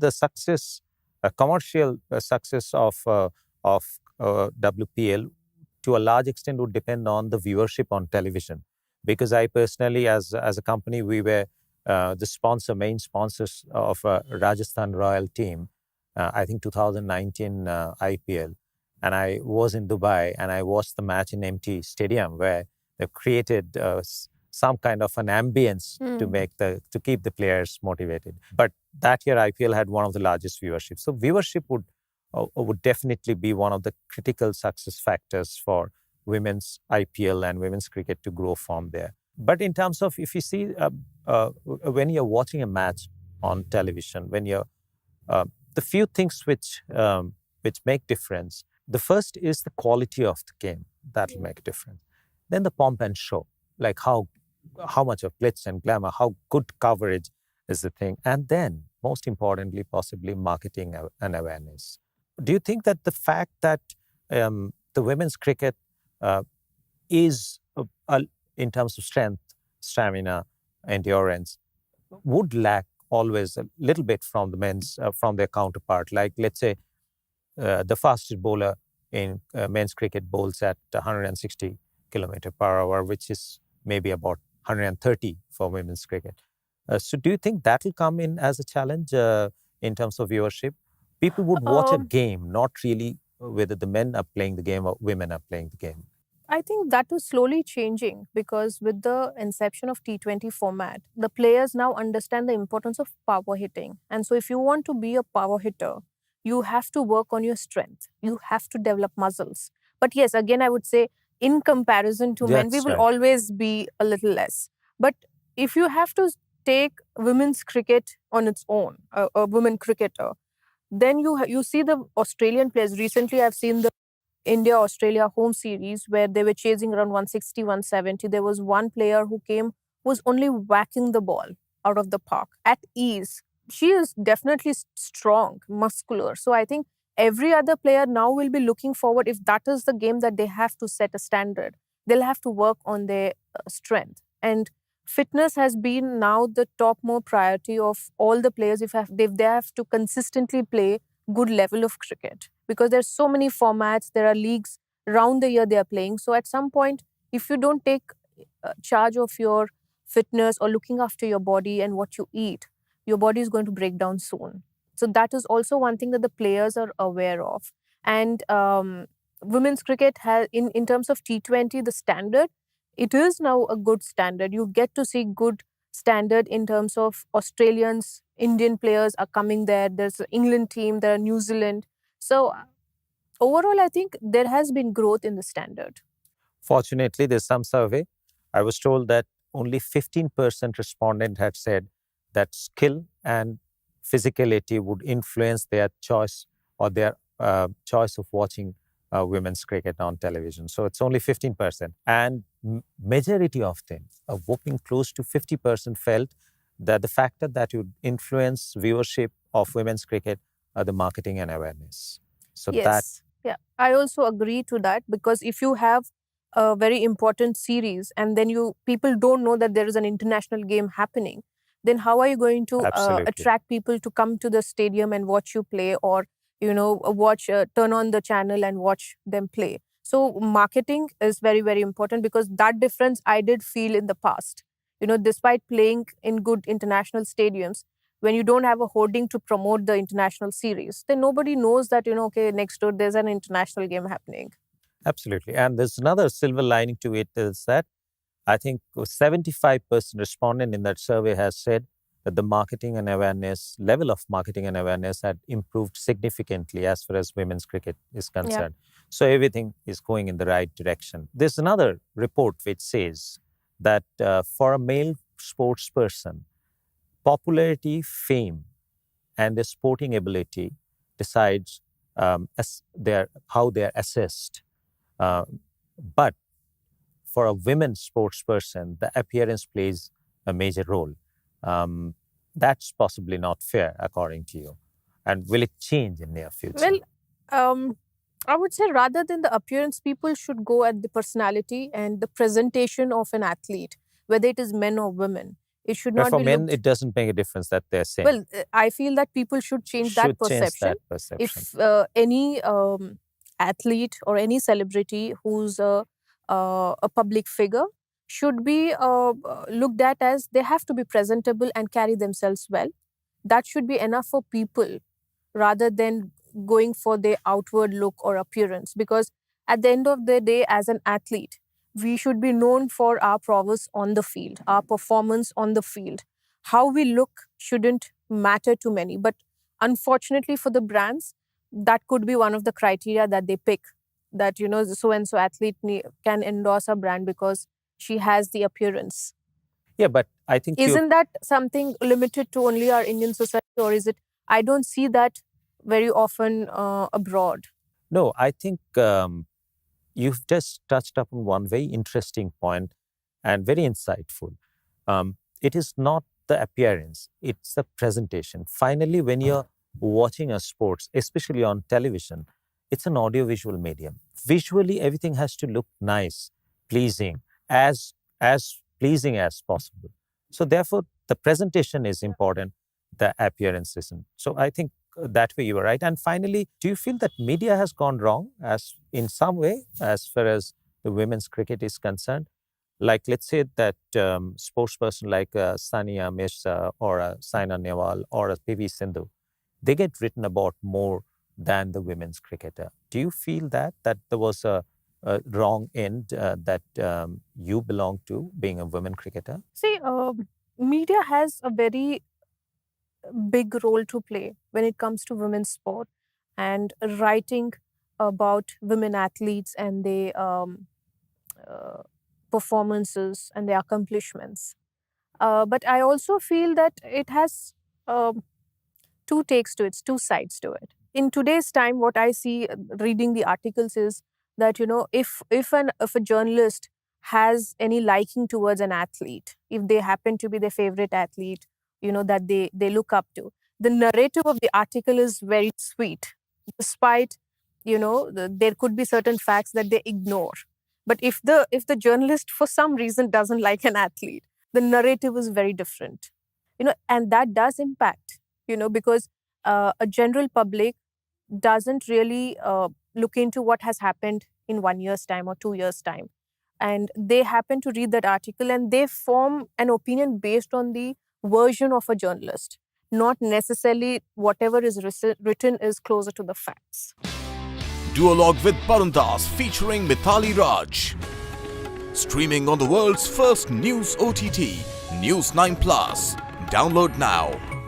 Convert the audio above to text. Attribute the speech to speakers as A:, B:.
A: the success, commercial success of WPL to a large extent would depend on the viewership on television. Because I personally, as a company, we were the main sponsors of Rajasthan Royal team, I think 2019 IPL. And I was in Dubai and I watched the match in empty stadium where they've created some kind of an ambience to keep the players motivated. But that year IPL had one of the largest viewership. So viewership would definitely be one of the critical success factors for women's IPL and women's cricket to grow from there. But in terms of, if you see, when you're watching a match on television, when you're the few things which make difference. The first is the quality of the game that will make a difference. Then the pomp and show, like how much of glitz and glamour, how good coverage is the thing, and then most importantly, possibly marketing and awareness. Do you think that the fact that the women's cricket is in terms of strength, stamina, endurance, would lack always a little bit from the men's, from their counterpart? Like, let's say, the fastest bowler in men's cricket bowls at 160 kilometer per hour, which is maybe about 130 for women's cricket. So do you think that will come in as a challenge in terms of viewership? People would watch a game, not really whether the men are playing the game or women are playing the game.
B: I think that is slowly changing because with the inception of T20 format, the players now understand the importance of power hitting. And so if you want to be a power hitter, you have to work on your strength. You have to develop muscles. But yes, again, I would say in comparison to men, we will always be a little less. But if you have to take women's cricket on its own, a women cricketer, then you see the Australian players. Recently, I've seen the India-Australia home series where they were chasing around 160, 170. There was one player who was only whacking the ball out of the park at ease. She is definitely strong, muscular. So I think every other player now will be looking forward, if that is the game that they have to set a standard, they'll have to work on their strength. And fitness has been now the topmost priority of all the players if they have to consistently play good level of cricket. Because there's so many formats, there are leagues around the year they are playing. So at some point, if you don't take charge of your fitness or looking after your body and what you eat, your body is going to break down soon. So that is also one thing that the players are aware of. And women's cricket has, in terms of T20, the standard, it is now a good standard. You get to see good standard in terms of Australians, Indian players are coming there. There's an England team, there are New Zealand. So overall, I think there has been growth in the standard.
A: Fortunately, there's some survey. I was told that only 15% respondent had said that skill and physicality would influence their choice or their choice of watching women's cricket on television. So it's only 15%. And majority of them, a whopping close to 50%, felt that the factor that would influence viewership of women's cricket are the marketing and awareness. So
B: yes. Yeah, I also agree to that, because if you have a very important series and then people don't know that there is an international game happening, then how are you going to attract people to come to the stadium and watch you play, or turn on the channel and watch them play? So marketing is very, very important, because that difference I did feel in the past. Despite playing in good international stadiums, when you don't have a hoarding to promote the international series, then nobody knows that, okay, next door there's an international game happening.
A: Absolutely. And there's another silver lining to it, is that I think 75% respondent in that survey has said that the level of marketing and awareness had improved significantly as far as women's cricket is concerned. Yeah. So everything is going in the right direction. There's another report which says that for a male sports person, popularity, fame, and their sporting ability decides how they're assessed. But for a women sports person, the appearance plays a major role. That's possibly not fair, according to you. And will it change in near future?
B: Well, I would say rather than the appearance, people should go at the personality and the presentation of an athlete, whether it is men or women. It should
A: But
B: not
A: for
B: be
A: men,
B: looked.
A: it doesn't make a difference that they're same.
B: Well, I feel that people should change that
A: Should change
B: perception.
A: that perception.
B: If any athlete or any celebrity who's a public figure should be looked at as they have to be presentable and carry themselves well. That should be enough for people rather than going for their outward look or appearance. Because at the end of the day, as an athlete, we should be known for our prowess on the field, our performance on the field. How we look shouldn't matter to many. But unfortunately for the brands, that could be one of the criteria that they pick, that, you know, so and so athlete can endorse a brand because she has the appearance.
A: Yeah, but I think
B: Isn't that something limited to only our Indian society, or is it? I don't see that very often abroad.
A: No, I think you've just touched upon one very interesting point and very insightful. It is not the appearance, it's the presentation. Finally, when you're watching a sports, especially on television, it's an audiovisual medium. Visually, everything has to look nice, pleasing, as pleasing as possible. So therefore, the presentation is important, the appearance isn't. So I think that way you are right. And finally, do you feel that media has gone wrong as in some way as far as the women's cricket is concerned? Like, let's say that sportsperson like Sania Mirza or Saina Nehwal or PV Sindhu, they get written about more than the women's cricketer. Do you feel that there was a wrong end that you belong to, being a women cricketer?
B: See, media has a very big role to play when it comes to women's sport and writing about women athletes and their performances and their accomplishments. But I also feel that it has two takes to it, two sides to it. In today's time, what I see reading the articles is that, you know, if a journalist has any liking towards an athlete, if they happen to be their favorite athlete, you know, that they look up to, the narrative of the article is very sweet, despite, you know, there could be certain facts that they ignore. But if the journalist for some reason doesn't like an athlete, the narrative is very different, you know, and that does impact, you know, because a general public doesn't really look into what has happened in 1 year's time or 2 years' time. And they happen to read that article and they form an opinion based on the version of a journalist, not necessarily whatever is written is closer to the facts.
C: Duologue with Barun featuring Mithali Raj. Streaming on the world's first news OTT, News 9 Plus. Download now.